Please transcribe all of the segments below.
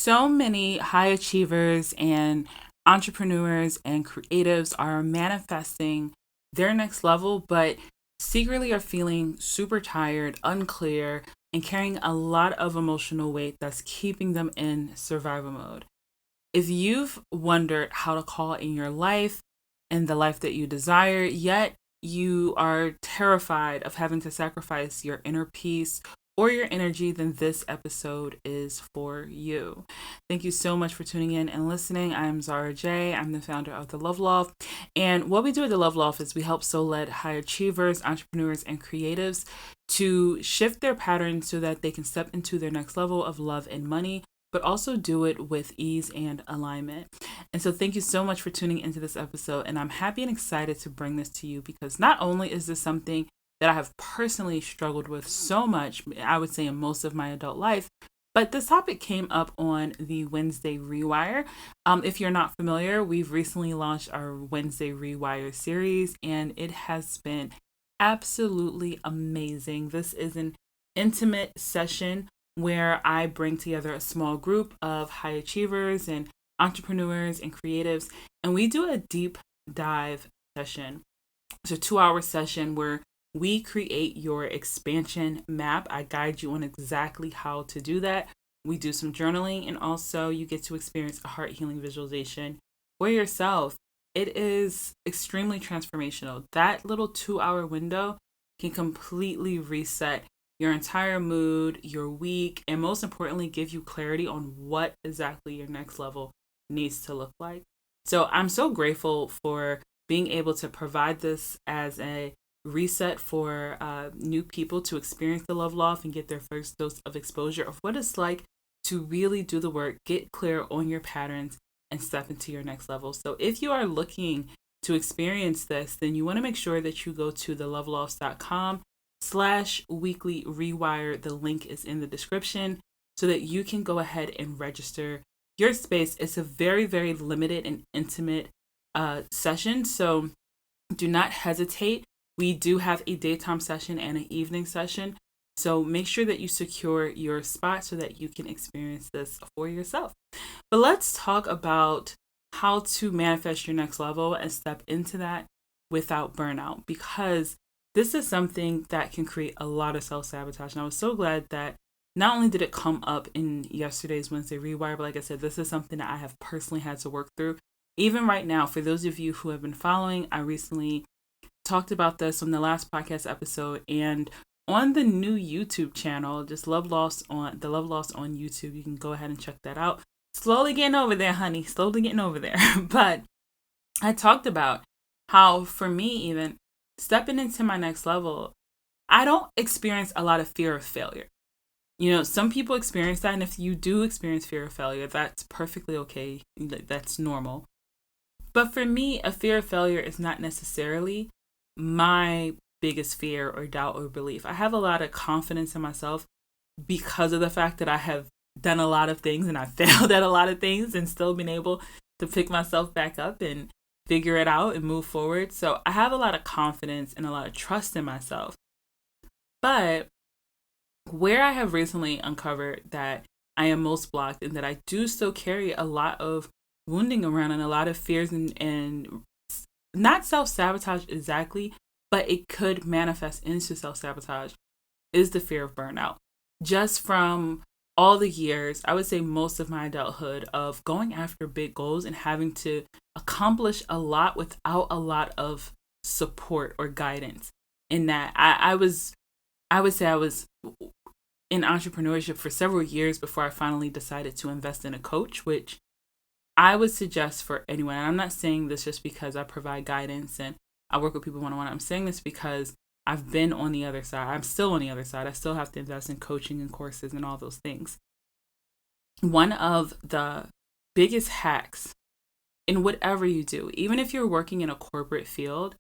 So many high achievers and entrepreneurs and creatives are manifesting their next level, but secretly are feeling super tired, unclear, and carrying a lot of emotional weight that's keeping them in survival mode. If you've wondered how to call in your life and the life that you desire, yet you are terrified of having to sacrifice your inner peace or your energy, then this episode is for you. Thank you so much for tuning in and listening. I'm Zara J. I'm the founder of The Love Loft. And what we do at The Love Loft is we help soul-led high achievers, entrepreneurs, and creatives to shift their patterns so that they can step into their next level of love and money, but also do it with ease and alignment. And so thank you so much for tuning into this episode. And I'm happy and excited to bring this to you because not only is this something that I have personally struggled with so much, I would say in most of my adult life, but this topic came up on the Wednesday Rewire. If you're not familiar, we've recently launched our Wednesday Rewire series, and it has been absolutely amazing. This is an intimate session where I bring together a small group of high achievers and entrepreneurs and creatives, and we do a deep dive session. It's a 2-hour session where we create your expansion map. I guide you on exactly how to do that. We do some journaling, and also you get to experience a heart healing visualization for yourself. It is extremely transformational. That little 2-hour window can completely reset your entire mood, your week, and most importantly, give you clarity on what exactly your next level needs to look like. So I'm so grateful for being able to provide this as a reset for new people to experience the Love Loft and get their first dose of exposure of what it's like to really do the work, get clear on your patterns, and step into your next level. So if you are looking to experience this, then you want to make sure that you go to thelovelofts.com/weekly rewire. The link is in the description so that you can go ahead and register your space. It's a very, very limited and intimate session. So do not hesitate. We do have a daytime session and an evening session. So make sure that you secure your spot so that you can experience this for yourself. But let's talk about how to manifest your next level and step into that without burnout, because this is something that can create a lot of self-sabotage. And I was so glad that not only did it come up in yesterday's Wednesday Rewire, but like I said, this is something that I have personally had to work through. Even right now, for those of you who have been following, I recently talked about this on the last podcast episode, and on the new YouTube channel, just Love Lost on the Love Lost on YouTube. You can go ahead and check that out. Slowly getting over there, honey. Slowly getting over there. But I talked about how, for me, even stepping into my next level, I don't experience a lot of fear of failure. You know, some people experience that, and if you do experience fear of failure, that's perfectly okay. That's normal. But for me, a fear of failure is not necessarily my biggest fear or doubt or belief. I have a lot of confidence in myself because of the fact that I have done a lot of things and I failed at a lot of things and still been able to pick myself back up and figure it out and move forward. So I have a lot of confidence and a lot of trust in myself. But where I have recently uncovered that I am most blocked and that I do still carry a lot of wounding around and a lot of fears and not self-sabotage exactly, but it could manifest into self-sabotage, is the fear of burnout. Just from all the years, I would say most of my adulthood, of going after big goals and having to accomplish a lot without a lot of support or guidance. In that, I would say I was in entrepreneurship for several years before I finally decided to invest in a coach, which I would suggest for anyone. And I'm not saying this just because I provide guidance and I work with people one-on-one. I'm saying this because I've been on the other side. I'm still on the other side. I still have to invest in coaching and courses and all those things. One of the biggest hacks in whatever you do, even if you're working in a corporate field,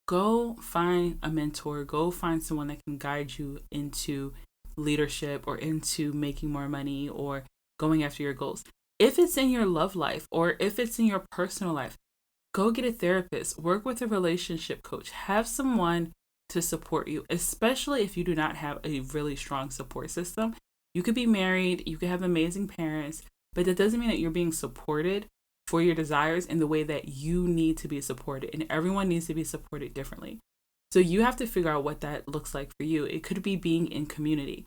go find a mentor, go find someone that can guide you into leadership or into making more money or going after your goals. If it's in your love life or if it's in your personal life, go get a therapist, work with a relationship coach, have someone to support you, especially if you do not have a really strong support system. You could be married, you could have amazing parents, but that doesn't mean that you're being supported for your desires in the way that you need to be supported. And everyone needs to be supported differently. So you have to figure out what that looks like for you. It could be being in community,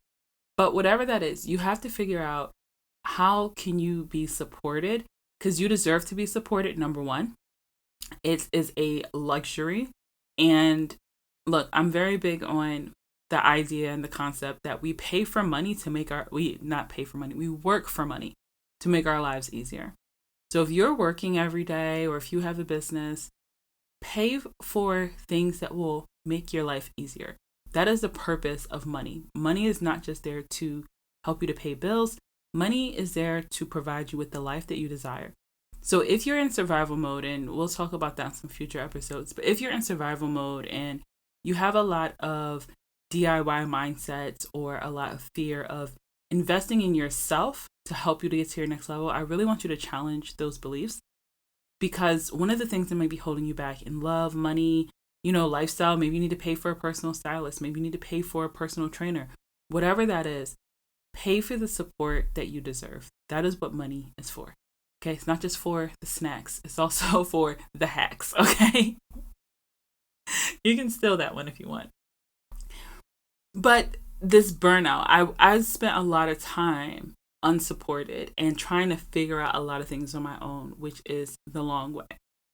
but whatever that is, you have to figure out how can you be supported, because you deserve to be supported. Number one, it is a luxury. And look, I'm very big on the idea and the concept that we pay for money to make we work for money to make our lives easier. So if you're working every day or if you have a business, pay for things that will make your life easier. That is the purpose of money. Money is not just there to help you to pay bills. Money is there to provide you with the life that you desire. So if you're in survival mode, and we'll talk about that in some future episodes, but if you're in survival mode and you have a lot of DIY mindsets or a lot of fear of investing in yourself to help you to get to your next level, I really want you to challenge those beliefs, because one of the things that might be holding you back in love, money, lifestyle, maybe you need to pay for a personal stylist, maybe you need to pay for a personal trainer, whatever that is, pay for the support that you deserve. That is what money is for. Okay, it's not just for the snacks, it's also for the hacks, okay? You can steal that one if you want. But this burnout, I spent a lot of time unsupported and trying to figure out a lot of things on my own, which is the long way.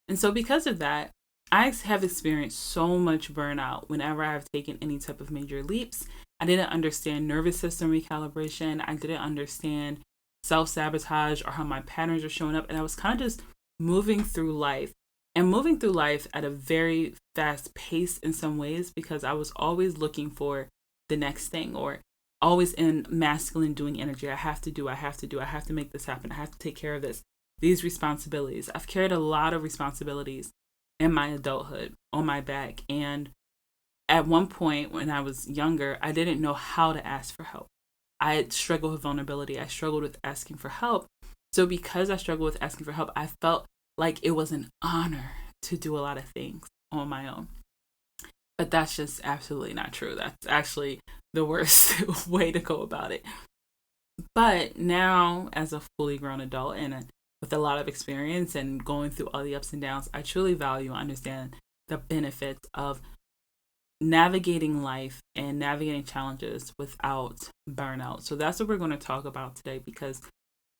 And so because of that, I have experienced so much burnout whenever I've taken any type of major leaps. I didn't understand nervous system recalibration. I didn't understand self-sabotage or how my patterns are showing up. And I was kind of just moving through life at a very fast pace in some ways, because I was always looking for the next thing, or always in masculine doing energy. I have to make this happen. I have to take care of these responsibilities. I've carried a lot of responsibilities in my adulthood on my back. And at one point when I was younger, I didn't know how to ask for help. I struggled with vulnerability. I struggled with asking for help. So because I struggled with asking for help, I felt like it was an honor to do a lot of things on my own. But that's just absolutely not true. That's actually the worst way to go about it. But now, as a fully grown adult and with a lot of experience and going through all the ups and downs, I truly value and understand the benefits of navigating life and navigating challenges without burnout. So that's what we're going to talk about today, because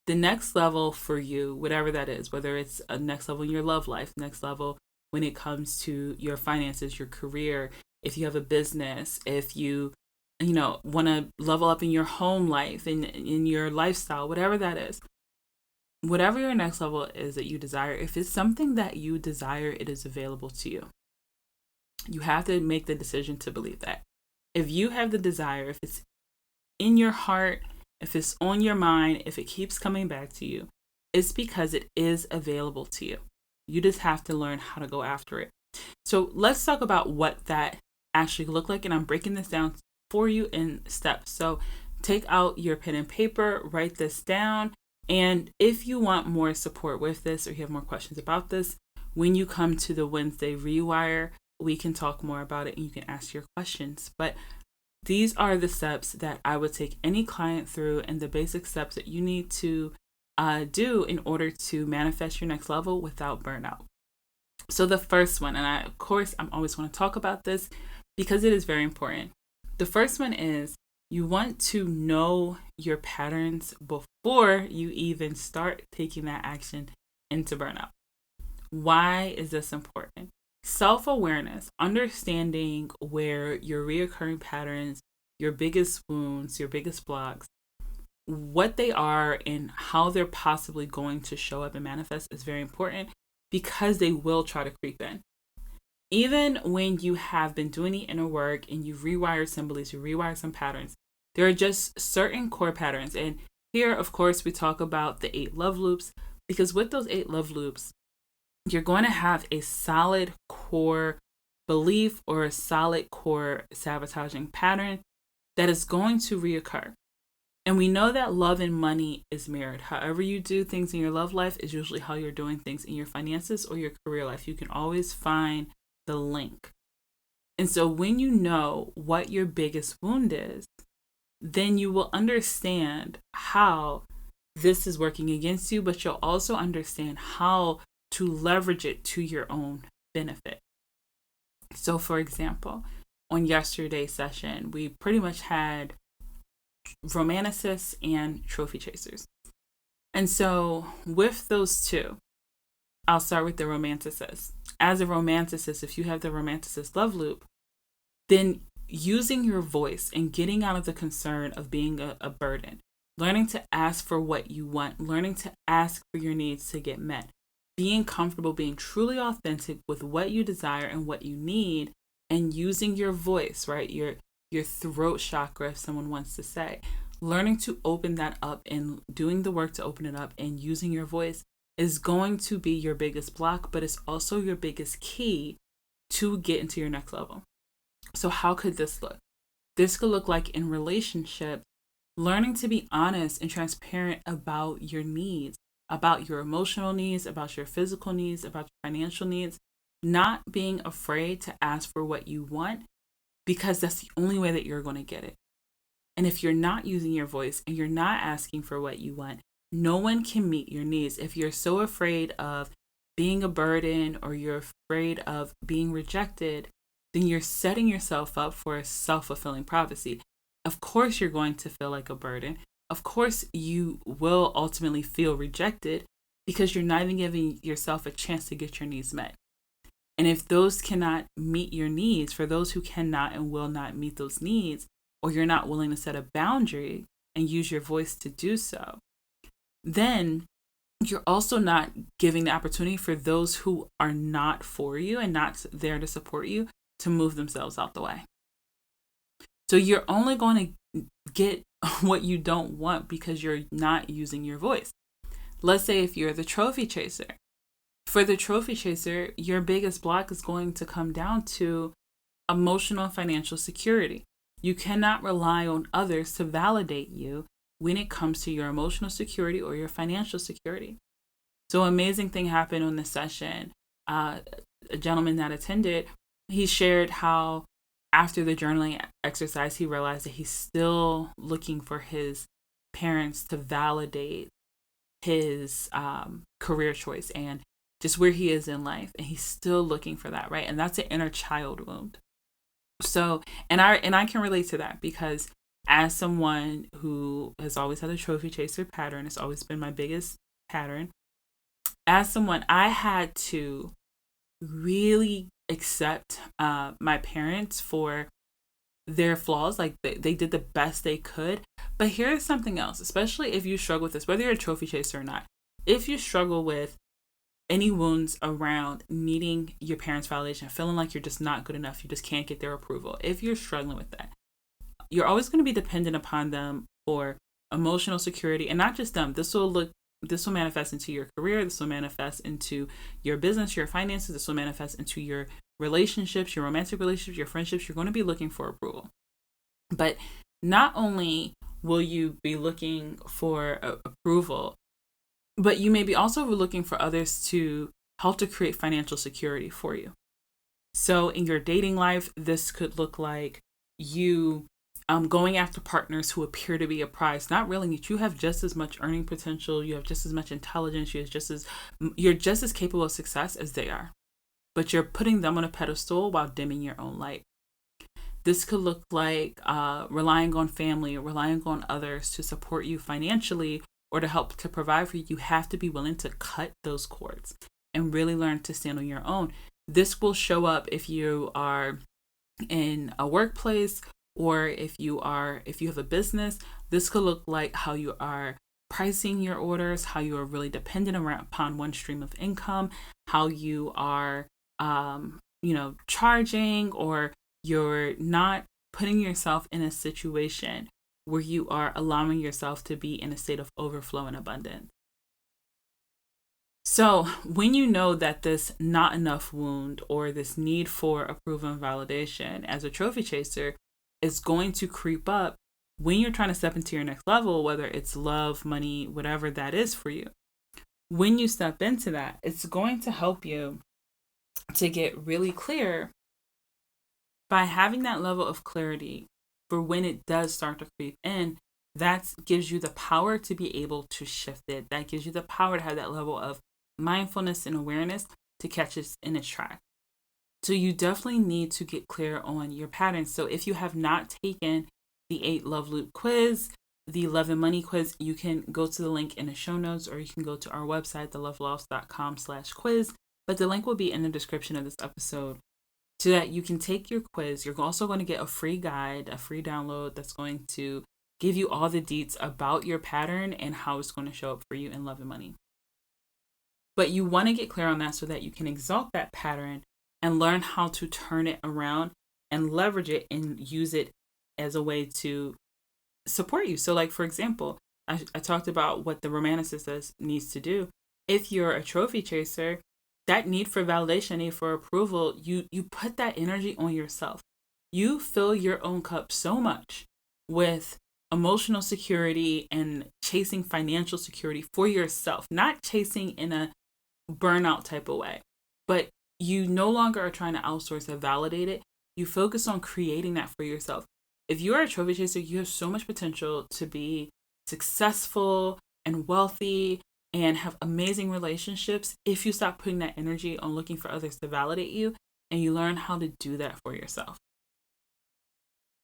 the next level for you, whatever that is, whether it's a next level in your love life, next level when it comes to your finances, your career, if you have a business, if you want to level up in your home life, in your lifestyle, whatever that is, whatever your next level is that you desire, if it's something that you desire, it is available to you. You have to make the decision to believe that. If you have the desire, if it's in your heart, if it's on your mind, if it keeps coming back to you, it's because it is available to you. You just have to learn how to go after it. So let's talk about what that actually look like. And I'm breaking this down for you in steps. So take out your pen and paper, write this down. And if you want more support with this, or you have more questions about this, when you come to the Wednesday Rewire, we can talk more about it and you can ask your questions. But these are the steps that I would take any client through, and the basic steps that you need to do in order to manifest your next level without burnout. So the first one, and I'm always going to talk about this because it is very important. The first one is you want to know your patterns before you even start taking that action into burnout. Why is this important? Self-awareness, understanding where your reoccurring patterns, your biggest wounds, your biggest blocks, what they are and how they're possibly going to show up and manifest is very important, because they will try to creep in. Even when you have been doing the inner work and you've rewired some beliefs, you rewired some patterns, there are just certain core patterns. And here, of course, we talk about the 8 love loops, because with those 8 love loops, you're going to have a solid core belief or a solid core sabotaging pattern that is going to reoccur. And we know that love and money is mirrored. However you do things in your love life is usually how you're doing things in your finances or your career life. You can always find the link. And so when you know what your biggest wound is, then you will understand how this is working against you, but you'll also understand how to leverage it to your own benefit. So, for example, on yesterday's session, we pretty much had romanticists and trophy chasers. And so with those two, I'll start with the romanticist. As a romanticist, if you have the romanticist love loop, then using your voice and getting out of the concern of being a burden, learning to ask for what you want, learning to ask for your needs to get met, being comfortable, being truly authentic with what you desire and what you need, and using your voice, right? Your throat chakra, if someone wants to say, learning to open that up and doing the work to open it up and using your voice is going to be your biggest block, but it's also your biggest key to get into your next level. So how could this look? This could look like in relationships, learning to be honest and transparent about your needs, about your emotional needs, about your physical needs, about your financial needs, not being afraid to ask for what you want, because that's the only way that you're going to get it. And if you're not using your voice and you're not asking for what you want, no one can meet your needs. If you're so afraid of being a burden or you're afraid of being rejected, then you're setting yourself up for a self-fulfilling prophecy. Of course, you're going to feel like a burden. Of course, you will ultimately feel rejected because you're not even giving yourself a chance to get your needs met. And if those cannot meet your needs, for those who cannot and will not meet those needs, or you're not willing to set a boundary and use your voice to do so, then you're also not giving the opportunity for those who are not for you and not there to support you to move themselves out the way. So you're only going to get what you don't want because you're not using your voice. Let's say if you're the trophy chaser. For the trophy chaser, your biggest block is going to come down to emotional and financial security. You cannot rely on others to validate you when it comes to your emotional security or your financial security. So amazing thing happened on this session. A gentleman that attended, he shared how after the journaling exercise, he realized that he's still looking for his parents to validate his career choice and just where he is in life. And he's still looking for that, right? And that's an inner child wound. So, and I can relate to that because as someone who has always had a trophy chaser pattern, it's always been my biggest pattern. As someone, I had to really accept my parents for their flaws. Like they did the best they could. But here's something else, especially if you struggle with this, whether you're a trophy chaser or not. If you struggle with any wounds around needing your parents' validation, feeling like you're just not good enough, you just can't get their approval. If you're struggling with that, you're always going to be dependent upon them for emotional security, and not just them. This will manifest into your career. This will manifest into your business, your finances. This will manifest into your relationships, your romantic relationships, your friendships. You're going to be looking for approval. But not only will you be looking for approval, but you may be also looking for others to help to create financial security for you. So in your dating life, this could look like you going after partners who appear to be a prize, not realizing that you have just as much earning potential, you have just as much intelligence, you're just as capable of success as they are, but you're putting them on a pedestal while dimming your own light. This could look like relying on family or relying on others to support you financially or to help to provide for you. You have to be willing to cut those cords and really learn to stand on your own. This will show up if you are in a workplace or if you have a business. This could look like how you are pricing your orders, how you are really dependent upon one stream of income, how you are, charging, or you're not putting yourself in a situation where you are allowing yourself to be in a state of overflow and abundance. So when you know that this not enough wound or this need for approval and validation as a trophy chaser is going to creep up when you're trying to step into your next level, whether it's love, money, whatever that is for you, when you step into that, it's going to help you to get really clear by having that level of clarity for when it does start to creep in. that gives you the power to be able to shift it. That gives you the power to have that level of mindfulness and awareness to catch us in its track. So you definitely need to get clear on your patterns. So if you have not taken the 8 Love Loop quiz, the Love and Money quiz, you can go to the link in the show notes, or you can go to our website, theloveloft.com/quiz. But the link will be in the description of this episode so that you can take your quiz. You're also going to get a free guide, a free download that's going to give you all the deets about your pattern and how it's going to show up for you in love and money. But you want to get clear on that so that you can exalt that pattern and learn how to turn it around and leverage it and use it as a way to support you. So like, for example, I talked about what the romanticist needs to do. If you're a trophy chaser, that need for validation, need for approval, you put that energy on yourself. You fill your own cup so much with emotional security and chasing financial security for yourself, not chasing in a burnout type of way, but you no longer are trying to outsource and validate it. You focus on creating that for yourself. If you are a trophy chaser, you have so much potential to be successful and wealthy and have amazing relationships if you stop putting that energy on looking for others to validate you and you learn how to do that for yourself.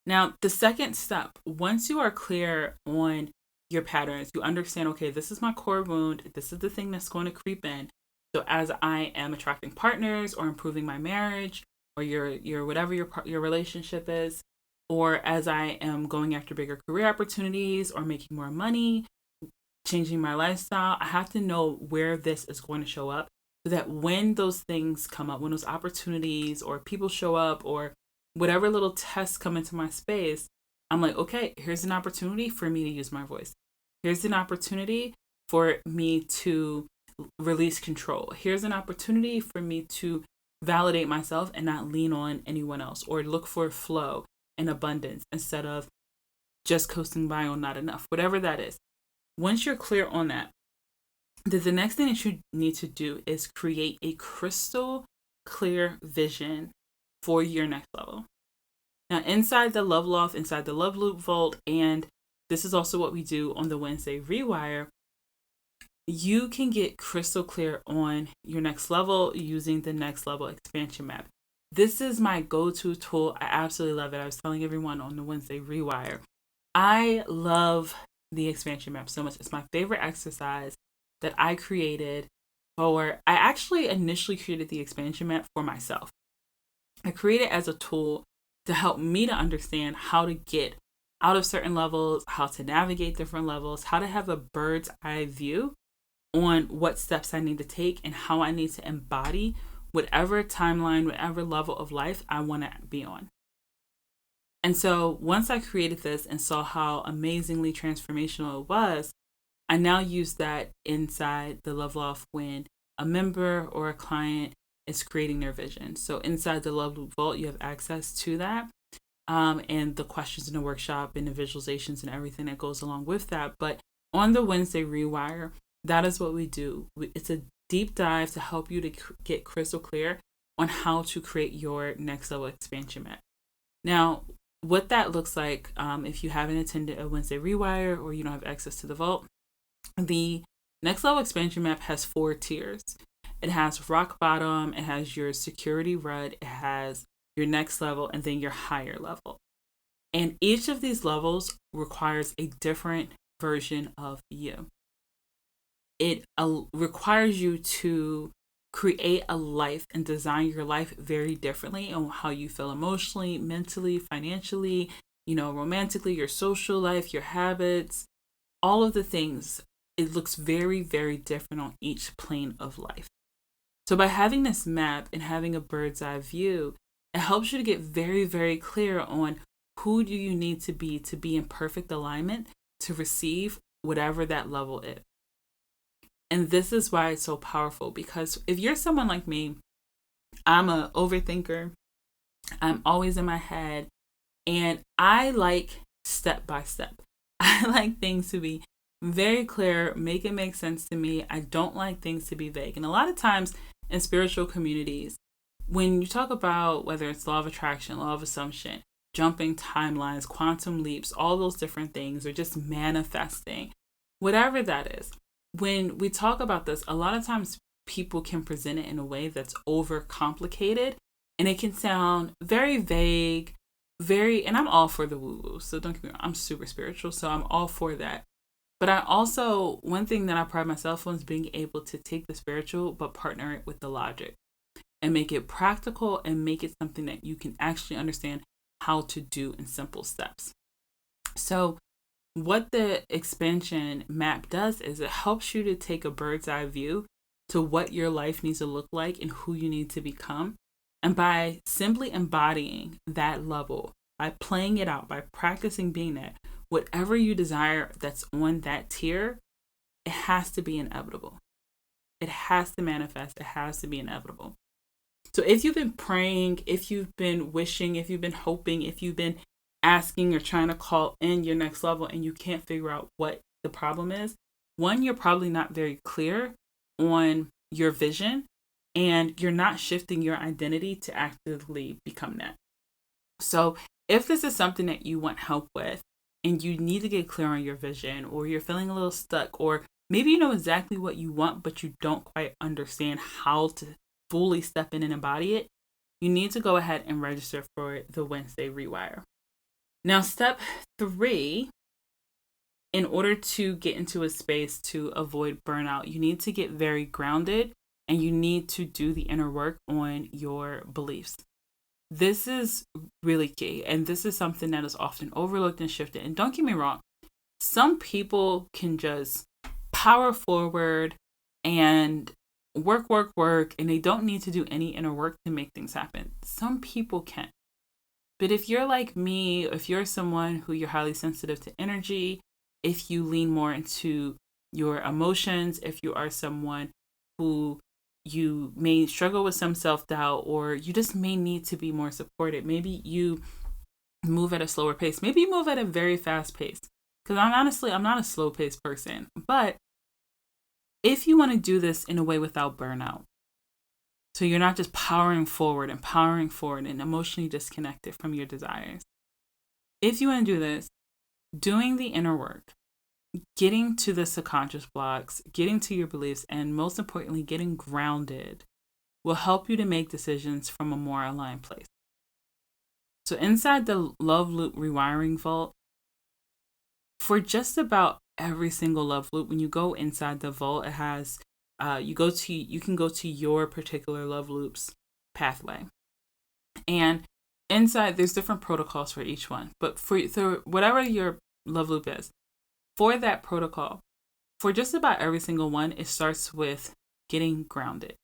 Now, the second step, once you are clear on your patterns, you understand, okay, this is my core wound. This is the thing that's going to creep in. So as I am attracting partners or improving my marriage or your whatever your relationship is, or as I am going after bigger career opportunities or making more money, changing my lifestyle, I have to know where this is going to show up so that when those things come up, when those opportunities or people show up or whatever little tests come into my space, I'm like, okay, here's an opportunity for me to use my voice. Here's an opportunity for me to release control. Here's an opportunity for me to validate myself and not lean on anyone else, or look for flow and abundance instead of just coasting by on not enough, whatever that is. Once you're clear on that, the next thing that you need to do is create a crystal clear vision for your next level. Now, inside the Love Loft, inside the Love Loop Vault, and this is also what we do on the Wednesday Rewire, you can get crystal clear on your next level using the Next Level Expansion Map. This is my go-to tool. I absolutely love it. I was telling everyone on the Wednesday Rewire, I love the expansion map so much. It's my favorite exercise that I created I actually initially created the expansion map for myself. I created it as a tool to help me to understand how to get out of certain levels, how to navigate different levels, how to have a bird's eye view on what steps I need to take and how I need to embody whatever timeline, whatever level of life I want to be on. And so once I created this and saw how amazingly transformational it was, I now use that inside the Love Loft when a member or a client is creating their vision. So inside the Love Loop Vault, you have access to that and the questions in the workshop and the visualizations and everything that goes along with that. But on the Wednesday Rewire, that is what we do. It's a deep dive to help you to get crystal clear on how to create your next level expansion map. Now, what that looks like, if you haven't attended a Wednesday Rewire or you don't have access to the vault, the next level expansion map has 4 tiers. It has rock bottom, it has your security rut, it has your next level, and then your higher level. And each of these levels requires a different version of you. It requires you to create a life and design your life very differently on how you feel emotionally, mentally, financially, romantically, your social life, your habits, all of the things. It looks very, very different on each plane of life. So by having this map and having a bird's eye view, it helps you to get very, very clear on who do you need to be in perfect alignment to receive whatever that level is. And this is why it's so powerful, because if you're someone like me, I'm an overthinker. I'm always in my head, and I like step by step. I like things to be very clear, make it make sense to me. I don't like things to be vague. And a lot of times in spiritual communities, when you talk about whether it's law of attraction, law of assumption, jumping timelines, quantum leaps, all those different things, or just manifesting, whatever that is. When we talk about this, a lot of times people can present it in a way that's overcomplicated, and it can sound very vague, and I'm all for the woo-woo. So don't get me wrong, I'm super spiritual, so I'm all for that. But I also, one thing that I pride myself on is being able to take the spiritual, but partner it with the logic and make it practical and make it something that you can actually understand how to do in simple steps. So what the expansion map does is it helps you to take a bird's eye view to what your life needs to look like and who you need to become. And by simply embodying that level, by playing it out, by practicing being that, whatever you desire that's on that tier, it has to be inevitable. It has to manifest. It has to be inevitable. So if you've been praying, if you've been wishing, if you've been hoping, if you've been asking or trying to call in your next level and you can't figure out what the problem is, one, you're probably not very clear on your vision and you're not shifting your identity to actively become that. So if this is something that you want help with and you need to get clear on your vision, or you're feeling a little stuck, or maybe you know exactly what you want, but you don't quite understand how to fully step in and embody it, you need to go ahead and register for the Wednesday Rewire. Now, step 3, in order to get into a space to avoid burnout, you need to get very grounded and you need to do the inner work on your beliefs. This is really key, and this is something that is often overlooked and shifted. And don't get me wrong, some people can just power forward and work, and they don't need to do any inner work to make things happen. Some people can. But if you're like me, if you're someone who you're highly sensitive to energy, if you lean more into your emotions, if you are someone who you may struggle with some self-doubt, or you just may need to be more supported. Maybe you move at a slower pace. Maybe you move at a very fast pace. Because I'm not a slow paced person. But if you want to do this in a way without burnout, so you're not just powering forward and emotionally disconnected from your desires. If you want to do this, doing the inner work, getting to the subconscious blocks, getting to your beliefs, and most importantly, getting grounded will help you to make decisions from a more aligned place. So inside the Love Loop Rewiring Vault, for just about every single love loop, when you go inside the vault, it has you can go to your particular love loops pathway, and inside there's different protocols for each one. But for whatever your love loop is, for that protocol, for just about every single one, it starts with getting grounded.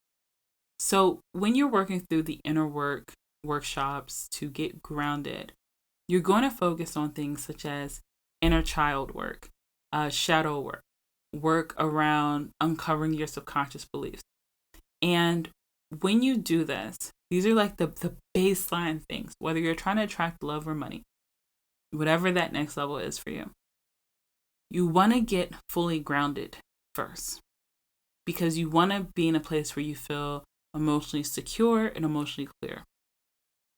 So when you're working through the inner work workshops to get grounded, you're going to focus on things such as inner child work, shadow work, work around uncovering your subconscious beliefs. And when you do this, these are like the baseline things, whether you're trying to attract love or money, whatever that next level is for you. You want to get fully grounded first, because you want to be in a place where you feel emotionally secure and emotionally clear.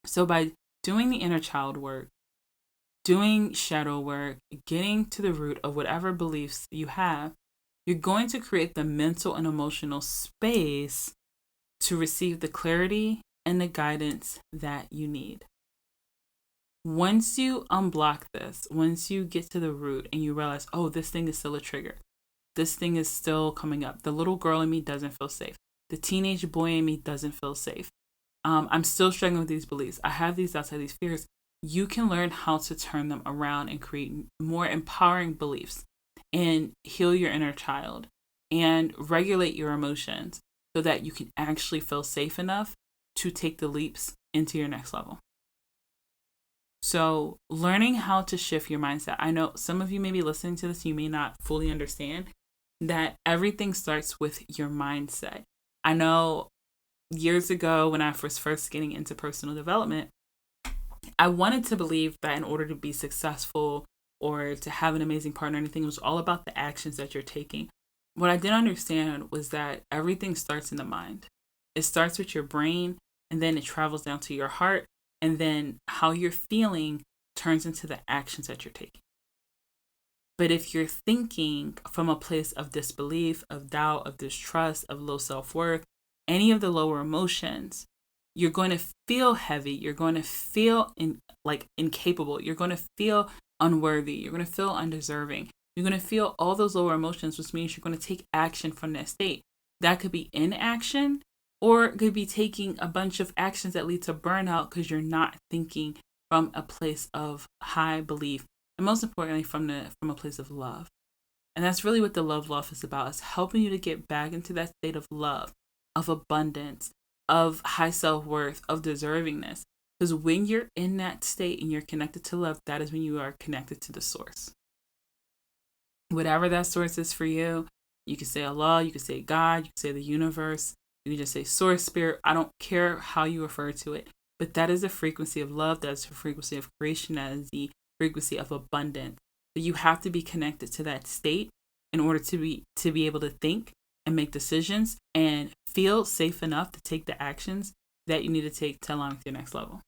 So by doing the inner child work, doing shadow work, getting to the root of whatever beliefs you have, you're going to create the mental and emotional space to receive the clarity and the guidance that you need. Once you unblock this, once you get to the root and you realize, oh, this thing is still a trigger. This thing is still coming up. The little girl in me doesn't feel safe. The teenage boy in me doesn't feel safe. I'm still struggling with these beliefs. I have these outside these fears. You can learn how to turn them around and create more empowering beliefs and heal your inner child and regulate your emotions so that you can actually feel safe enough to take the leaps into your next level. So learning how to shift your mindset. I know some of you may be listening to this, you may not fully understand that everything starts with your mindset. I know years ago when I was first getting into personal development, I wanted to believe that in order to be successful or to have an amazing partner or anything, it was all about the actions that you're taking. What I didn't understand was that everything starts in the mind. It starts with your brain, and then it travels down to your heart, And then how you're feeling turns into the actions that you're taking. But if you're thinking from a place of disbelief, of doubt, of distrust, of low self-worth, any of the lower emotions, you're going to feel heavy. You're going to feel incapable. You're going to feel unworthy. You're going to feel undeserving. You're going to feel all those lower emotions, which means you're going to take action from that state. That could be inaction, or it could be taking a bunch of actions that lead to burnout because you're not thinking from a place of high belief, and most importantly, from a place of love. And that's really what the love loft is about. It's helping you to get back into that state of love, of abundance, of high self-worth, of deservingness. Because when you're in that state and you're connected to love, that is when you are connected to the source. Whatever that source is for you, you can say Allah, you can say God, you can say the universe, you can just say source, spirit. I don't care how you refer to it, but that is the frequency of love. That's the frequency of creation. That is the frequency of abundance. But you have to be connected to that state in order to be able to think and make decisions and feel safe enough to take the actions that you need to take to align with your next level.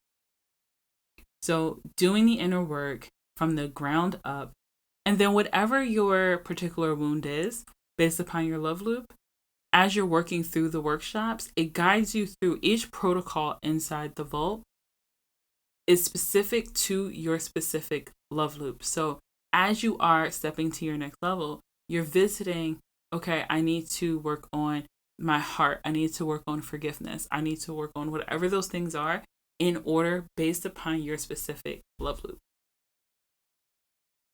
So doing the inner work from the ground up, and then whatever your particular wound is, based upon your love loop, as you're working through the workshops, it guides you through each protocol inside the vault is specific to your specific love loop. So as you are stepping to your next level, you're visiting, okay, I need to work on my heart. I need to work on forgiveness. I need to work on whatever those things are in order based upon your specific love loop.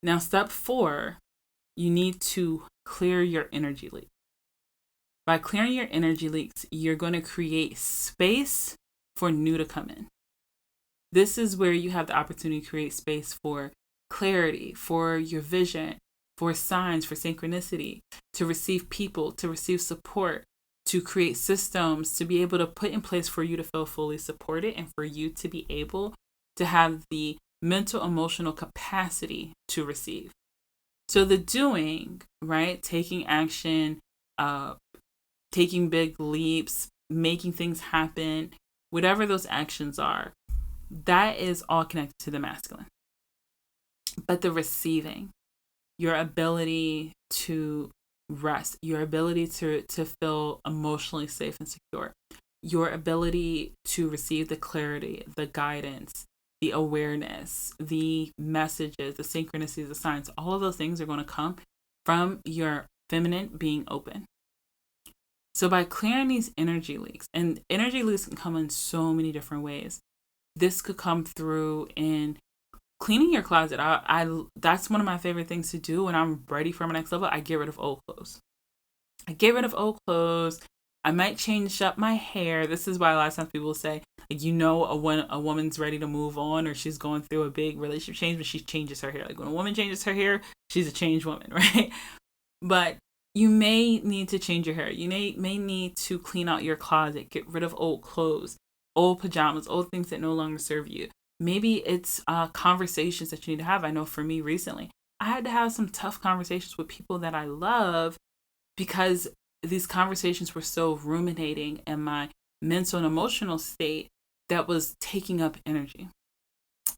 Now, step 4, you need to clear your energy leak. By clearing your energy leaks, you're going to create space for new to come in. This is where you have the opportunity to create space for clarity, for your vision, for signs, for synchronicity, to receive people, to receive support, to create systems, to be able to put in place for you to feel fully supported and for you to be able to have the mental, emotional capacity to receive. So the doing, right? Taking action, taking big leaps, making things happen, whatever those actions are, that is all connected to the masculine. But the receiving, your ability to rest, your ability to feel emotionally safe and secure, your ability to receive the clarity, the guidance, the awareness, the messages, the synchronicities, the signs, all of those things are going to come from your feminine being open. So by clearing these energy leaks, and energy leaks can come in so many different ways. This could come through in cleaning your closet. I that's one of my favorite things to do when I'm ready for my next level. I get rid of old clothes. I might change up my hair. This is why a lot of times people say, like, a woman's ready to move on or she's going through a big relationship change when she changes her hair. Like when a woman changes her hair, she's a changed woman, right? But you may need to change your hair. You may need to clean out your closet, get rid of old clothes, old pajamas, old things that no longer serve you. Maybe it's conversations that you need to have. I know for me recently, I had to have some tough conversations with people that I love because these conversations were so ruminating in my mental and emotional state that was taking up energy.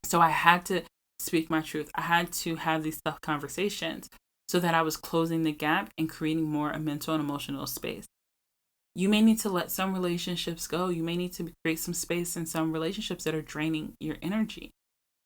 So I had to speak my truth. I had to have these tough conversations so that I was closing the gap and creating more a mental and emotional space. You may need to let some relationships go. You may need to create some space in some relationships that are draining your energy.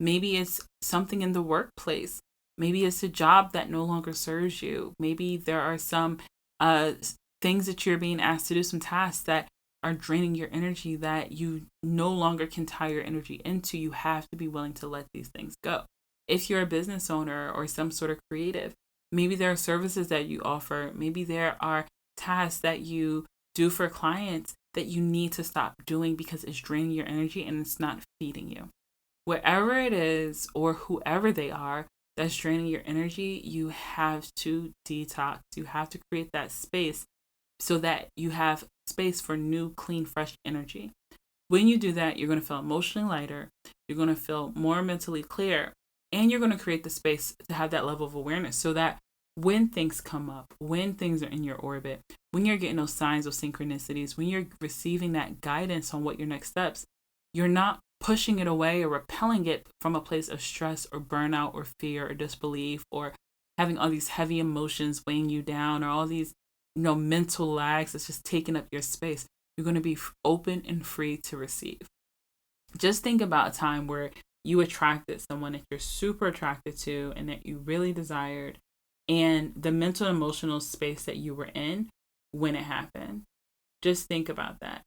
Maybe it's something in the workplace. Maybe it's a job that no longer serves you. Maybe there are some things that you're being asked to do, some tasks that are draining your energy that you no longer can tie your energy into. You have to be willing to let these things go. If you're a business owner or some sort of creative, maybe there are services that you offer. Maybe there are tasks that you do for clients that you need to stop doing because it's draining your energy and it's not feeding you. Whatever it is or whoever they are that's draining your energy, you have to detox. You have to create that space so that you have space for new, clean, fresh energy. When you do that, you're going to feel emotionally lighter. You're going to feel more mentally clear. And you're going to create the space to have that level of awareness so that when things come up, when things are in your orbit, when you're getting those signs, those synchronicities, when you're receiving that guidance on what your next steps, you're not pushing it away or repelling it from a place of stress or burnout or fear or disbelief, or having all these heavy emotions weighing you down, or all these, mental lags that's just taking up your space, you're going to be open and free to receive. Just think about a time where you attracted someone that you're super attracted to and that you really desired, and the mental and emotional space that you were in when it happened. Just think about that.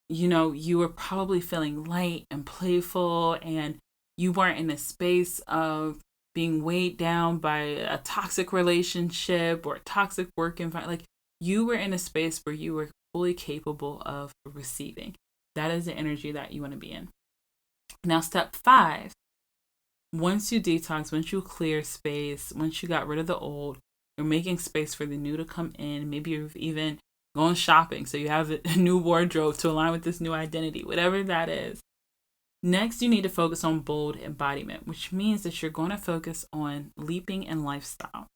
You were probably feeling light and playful, and you weren't in a space of being weighed down by a toxic relationship or a toxic work environment. Like, you were in a space where you were fully capable of receiving. That is the energy that you want to be in. Now, step 5, once you detox, once you clear space, once you got rid of the old, you're making space for the new to come in. Maybe you've even gone shopping, so you have a new wardrobe to align with this new identity, whatever that is. Next, you need to focus on bold embodiment, which means that you're going to focus on leaping in lifestyle.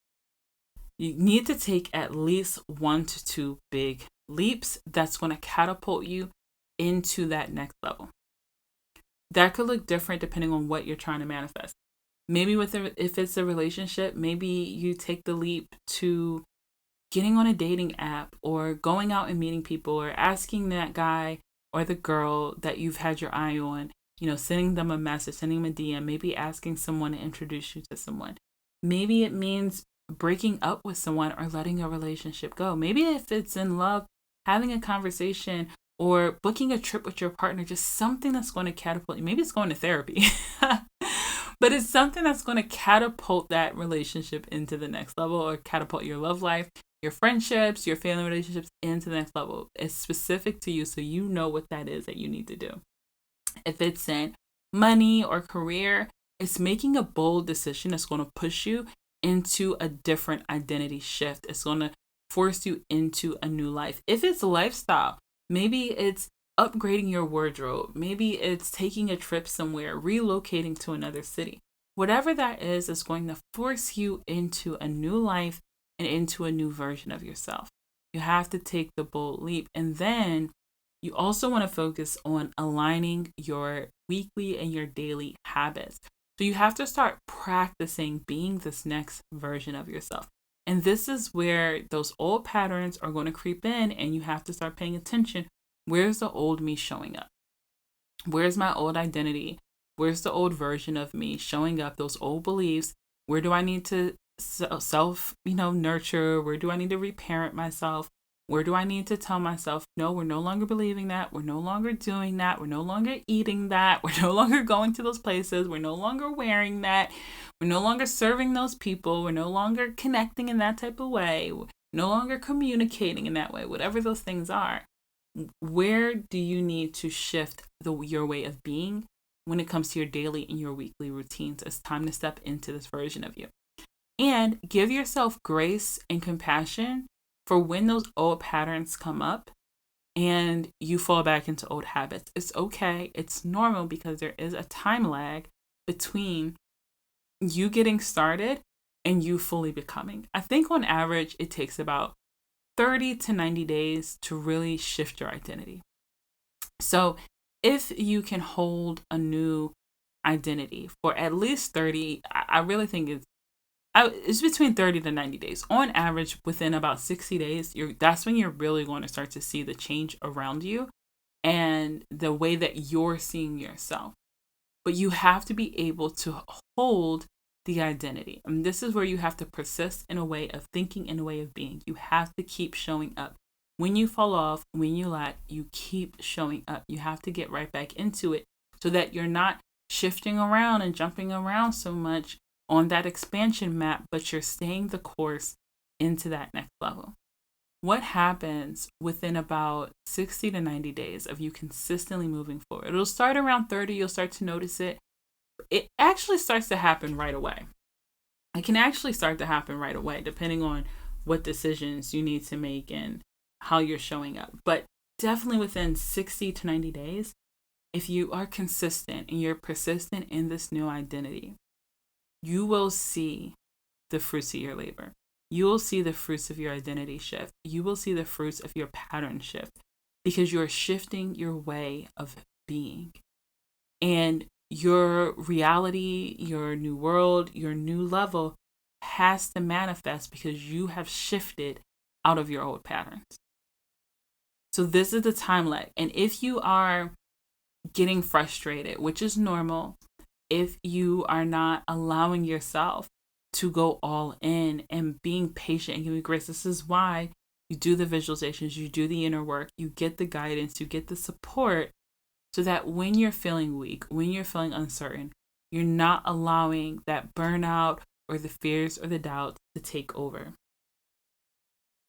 You need to take at least 1 to 2 big leaps that's going to catapult you into that next level. That could look different depending on what you're trying to manifest. Maybe if it's a relationship, maybe you take the leap to getting on a dating app, or going out and meeting people, or asking that guy or the girl that you've had your eye on, sending them a message, sending them a DM, maybe asking someone to introduce you to someone. Maybe it means breaking up with someone or letting a relationship go. Maybe if it's in love, having a conversation or booking a trip with your partner, just something that's going to catapult you. Maybe it's going to therapy, but it's something that's going to catapult that relationship into the next level, or catapult your love life, your friendships, your family relationships into the next level. It's specific to you, so you know what that is that you need to do. If it's in money or career, it's making a bold decision that's going to push you into a different identity shift. It's going to force you into a new life. If it's lifestyle, maybe it's upgrading your wardrobe. Maybe it's taking a trip somewhere, relocating to another city. Whatever that is going to force you into a new life and into a new version of yourself. You have to take the bold leap. And then you also want to focus on aligning your weekly and your daily habits. So you have to start practicing being this next version of yourself. And this is where those old patterns are going to creep in, and you have to start paying attention. Where's the old me showing up? Where's my old identity? Where's the old version of me showing up? Those old beliefs. Where do I need to self, nurture? Where do I need to reparent myself? Where do I need to tell myself, no, we're no longer believing that. We're no longer doing that. We're no longer eating that. We're no longer going to those places. We're no longer wearing that. We're no longer serving those people. We're no longer connecting in that type of way. We're no longer communicating in that way, whatever those things are. Where do you need to shift your way of being when it comes to your daily and your weekly routines? It's time to step into this version of you. And give yourself grace and compassion for when those old patterns come up and you fall back into old habits. It's okay. It's normal, because there is a time lag between you getting started and you fully becoming. I think on average, it takes about 30 to 90 days to really shift your identity. So if you can hold a new identity for at least 30, I really think it's between 30 to 90 days. On average, within about 60 days, that's when you're really going to start to see the change around you and the way that you're seeing yourself. But you have to be able to hold the identity. And this is where you have to persist in a way of thinking, in a way of being. You have to keep showing up. When you fall off, when you lack, you keep showing up. You have to get right back into it so that you're not shifting around and jumping around so much on that expansion map, but you're staying the course into that next level. What happens within about 60 to 90 days of you consistently moving forward? It'll start around 30. You'll start to notice it. It actually starts to happen right away. It can actually start to happen right away, depending on what decisions you need to make and how you're showing up. But definitely within 60 to 90 days, if you are consistent and you're persistent in this new identity, you will see the fruits of your labor. You will see the fruits of your identity shift. You will see the fruits of your pattern shift, because you're shifting your way of being. And your reality, your new world, your new level has to manifest because you have shifted out of your old patterns. So this is the time lag. And if you are getting frustrated, which is normal, if you are not allowing yourself to go all in and being patient and giving grace, this is why you do the visualizations, you do the inner work, you get the guidance, you get the support, so that when you're feeling weak, when you're feeling uncertain, you're not allowing that burnout or the fears or the doubts to take over.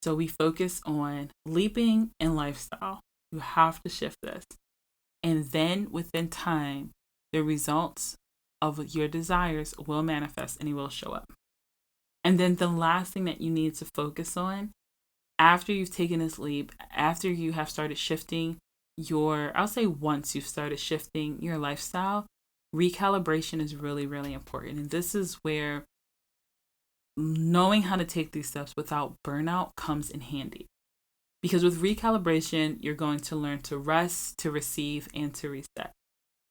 So we focus on leaping and lifestyle. You have to shift this. And then within time, the results of your desires will manifest and it will show up. And then the last thing that you need to focus on after you've taken this leap, after you have started shifting once you've started shifting your lifestyle, recalibration is really, really important. And this is where knowing how to take these steps without burnout comes in handy. Because with recalibration, you're going to learn to rest, to receive, and to reset.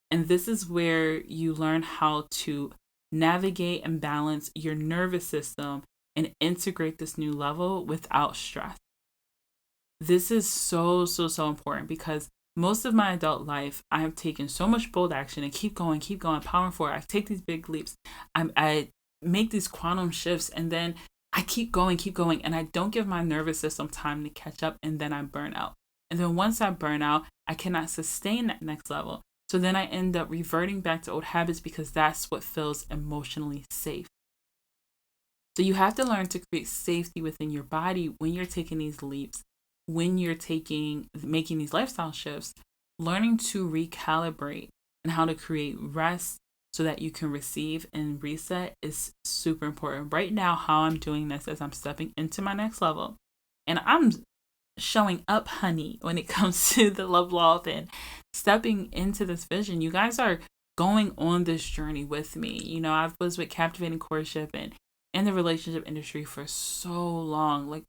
And this is where you learn how to navigate and balance your nervous system and integrate this new level without stress. This is so important because most of my adult life, I have taken so much bold action and keep going, power forward. I take these big leaps. I make these quantum shifts and then I keep going, and I don't give my nervous system time to catch up, and then I burn out. And then once I burn out, I cannot sustain that next level. So then I end up reverting back to old habits because that's what feels emotionally safe. So you have to learn to create safety within your body when you're taking these leaps, when you're making these lifestyle shifts, learning to recalibrate and how to create rest so that you can receive and reset is super important. Right now, how I'm doing this is I'm stepping into my next level and I'm showing up, honey, when it comes to the love law and stepping into this vision. You guys are going on this journey with me. You know, I was with Captivating Courtship and in the relationship industry for so long, like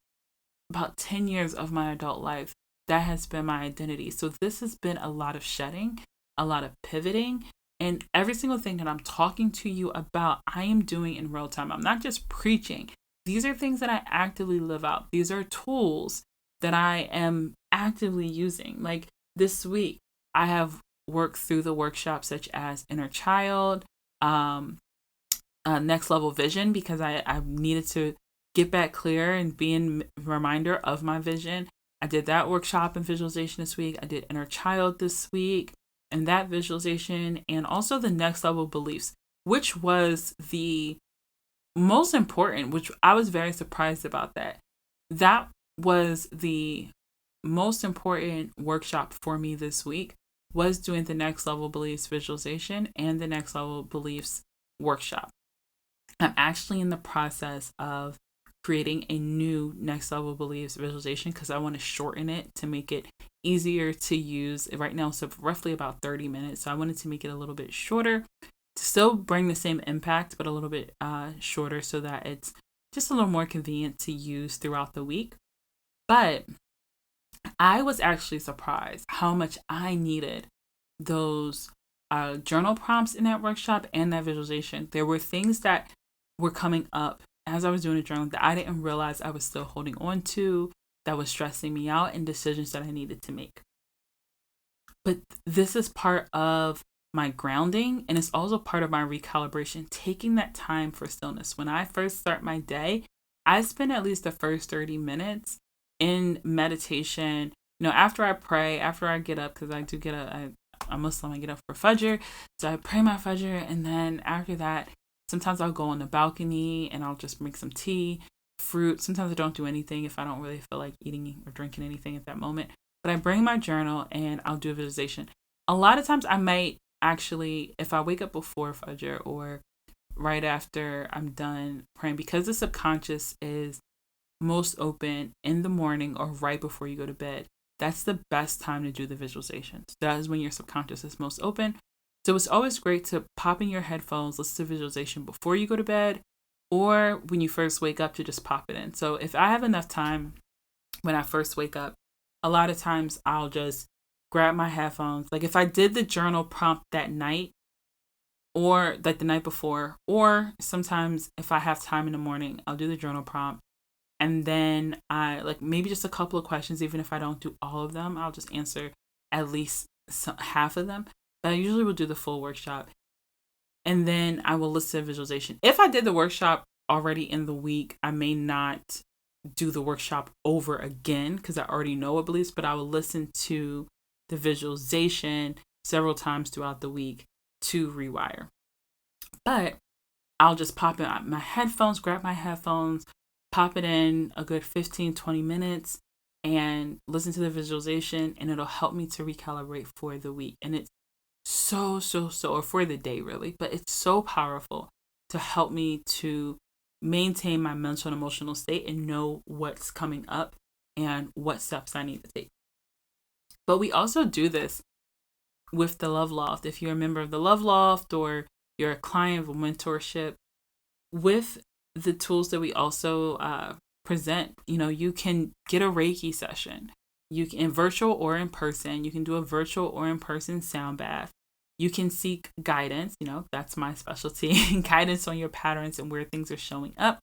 about 10 years of my adult life. That has been my identity. So this has been a lot of shedding, a lot of pivoting, and every single thing that I'm talking to you about, I am doing in real time. I'm not just preaching. These are things that I actively live out. These are tools that I am actively using. Like this week, I have worked through the workshops such as Inner Child, Next Level Vision, because I needed to get back clear and be in reminder of my vision. I did that workshop and visualization this week. I did Inner Child this week and that visualization, and also the Next Level Beliefs, which was the most important, which I was very surprised about that. That was the most important workshop for me this week, was doing the Next Level Beliefs visualization and the Next Level Beliefs workshop. I'm actually in the process of creating a new Next Level Beliefs visualization because I want to shorten it to make it easier to use. Right now, so roughly about 30 minutes. So I wanted to make it a little bit shorter to still bring the same impact, but a little bit shorter so that it's just a little more convenient to use throughout the week. But I was actually surprised how much I needed those journal prompts in that workshop and that visualization. There were things that were coming up as I was doing the journal that I didn't realize I was still holding on to, that was stressing me out, and decisions that I needed to make. But this is part of my grounding, and it's also part of my recalibration, taking that time for stillness. When I first start my day, I spend at least the first 30 minutes in meditation. You know, after I pray, after I get up, because I do get I'm Muslim, I get up for Fajr. So I pray my Fajr, and then after that, sometimes I'll go on the balcony and I'll just make some tea, fruit. Sometimes I don't do anything if I don't really feel like eating or drinking anything at that moment. But I bring my journal and I'll do a visualization. A lot of times I might actually, if I wake up before Fajr or right after I'm done praying, because the subconscious is most open in the morning or right before you go to bed, that's the best time to do the visualizations. That is when your subconscious is most open. So it's always great to pop in your headphones, listen to visualization before you go to bed, or when you first wake up to just pop it in. So if I have enough time when I first wake up, a lot of times I'll just grab my headphones. Like if I did the journal prompt that night or like the night before, or sometimes if I have time in the morning, I'll do the journal prompt. And then I like maybe just a couple of questions, even if I don't do all of them, I'll just answer at least half of them. But I usually will do the full workshop. And then I will listen to visualization. If I did the workshop already in the week, I may not do the workshop over again because I already know what beliefs, but I will listen to the visualization several times throughout the week to rewire. But I'll just pop in my headphones, grab my headphones, pop it in a good 15-20 minutes and listen to the visualization, and it'll help me to recalibrate for the week. And it's so, or for the day really, but it's so powerful to help me to maintain my mental and emotional state and know what's coming up and what steps I need to take. But we also do this with the Love Loft. If you're a member of the Love Loft or you're a client of a mentorship, with the tools that we also present, you can get a Reiki session. You can, in virtual or in person, you can do a virtual or in person sound bath. You can seek guidance, that's my specialty, guidance on your patterns and where things are showing up,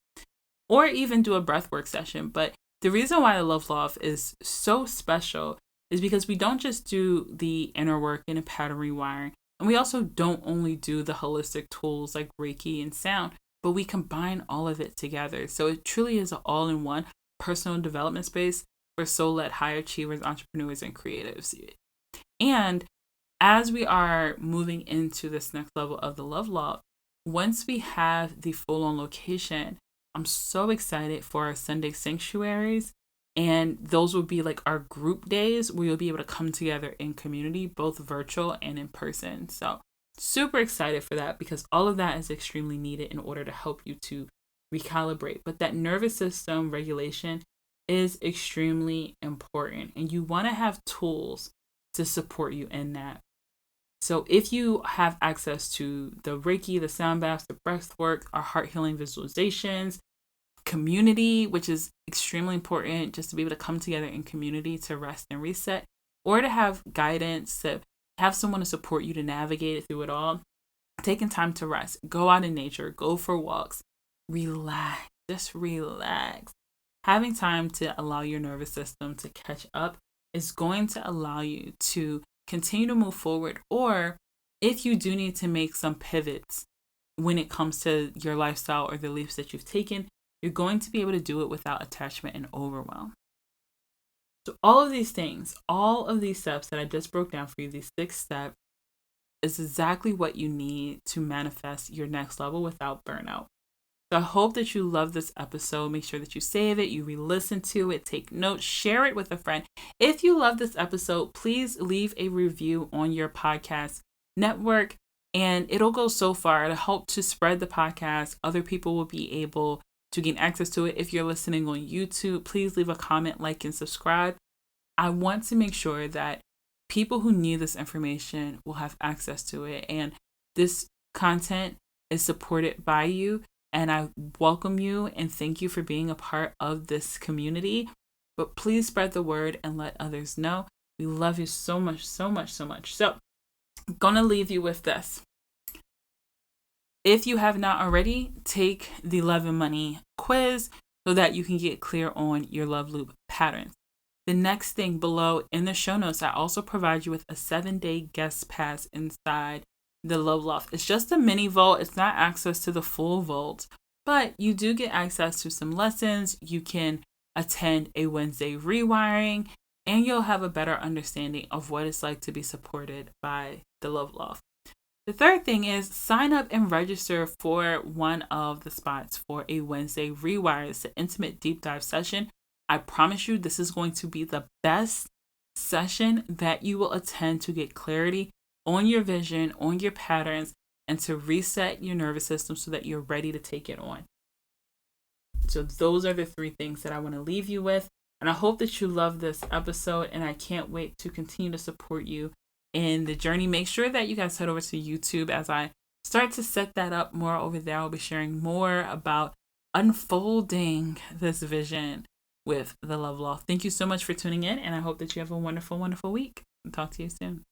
or even do a breathwork session. But the reason why the Love Loft is so special is because we don't just do the inner work and a pattern rewiring, and we also don't only do the holistic tools like Reiki and sound, but we combine all of it together. So it truly is an all-in-one personal development space for soul-led high achievers, entrepreneurs, and creatives. And as we are moving into this next level of the Love Loft, once we have the full-on location, I'm so excited for our Sunday sanctuaries. And those will be like our group days where you'll be able to come together in community, both virtual and in person. So super excited for that because all of that is extremely needed in order to help you to recalibrate. But that nervous system regulation is extremely important, and you want to have tools to support you in that. So if you have access to the Reiki, the sound baths, the breath work, our heart healing visualizations, community, which is extremely important just to be able to come together in community to rest and reset, or to have guidance, to have someone to support you to navigate it through it all, taking time to rest, go out in nature, go for walks, relax, just relax. Having time to allow your nervous system to catch up is going to allow you to continue to move forward, or if you do need to make some pivots when it comes to your lifestyle or the leaps that you've taken, you're going to be able to do it without attachment and overwhelm. So all of these things, all of these steps that I just broke down for you, these 6 steps, is exactly what you need to manifest your next level without burnout. So I hope that you love this episode. Make sure that you save it, you re-listen to it, take notes, share it with a friend. If you love this episode, please leave a review on your podcast network, and it'll go so far to help to spread the podcast. Other people will be able to gain access to it. If you're listening on YouTube, please leave a comment, like, and subscribe. I want to make sure that people who need this information will have access to it, and this content is supported by you. And I welcome you and thank you for being a part of this community. But please spread the word and let others know. We love you so much, so much, so much. So I'm going to leave you with this. If you have not already, take the Love and Money quiz so that you can get clear on your love loop patterns. The next thing below in the show notes, I also provide you with a 7-day guest pass inside the Love Loft. It's just a mini vault. It's not access to the full vault, but you do get access to some lessons. You can attend a Wednesday rewiring, and you'll have a better understanding of what it's like to be supported by the Love Loft. The third thing is sign up and register for one of the spots for a Wednesday rewire. It's an intimate deep dive session. I promise you this is going to be the best session that you will attend to get clarity on your vision, on your patterns, and to reset your nervous system so that you're ready to take it on. So those are the 3 things that I want to leave you with. And I hope that you love this episode, and I can't wait to continue to support you in the journey. Make sure that you guys head over to YouTube as I start to set that up more over there. I'll be sharing more about unfolding this vision with the Love Loft. Thank you so much for tuning in, and I hope that you have a wonderful, wonderful week. Talk to you soon.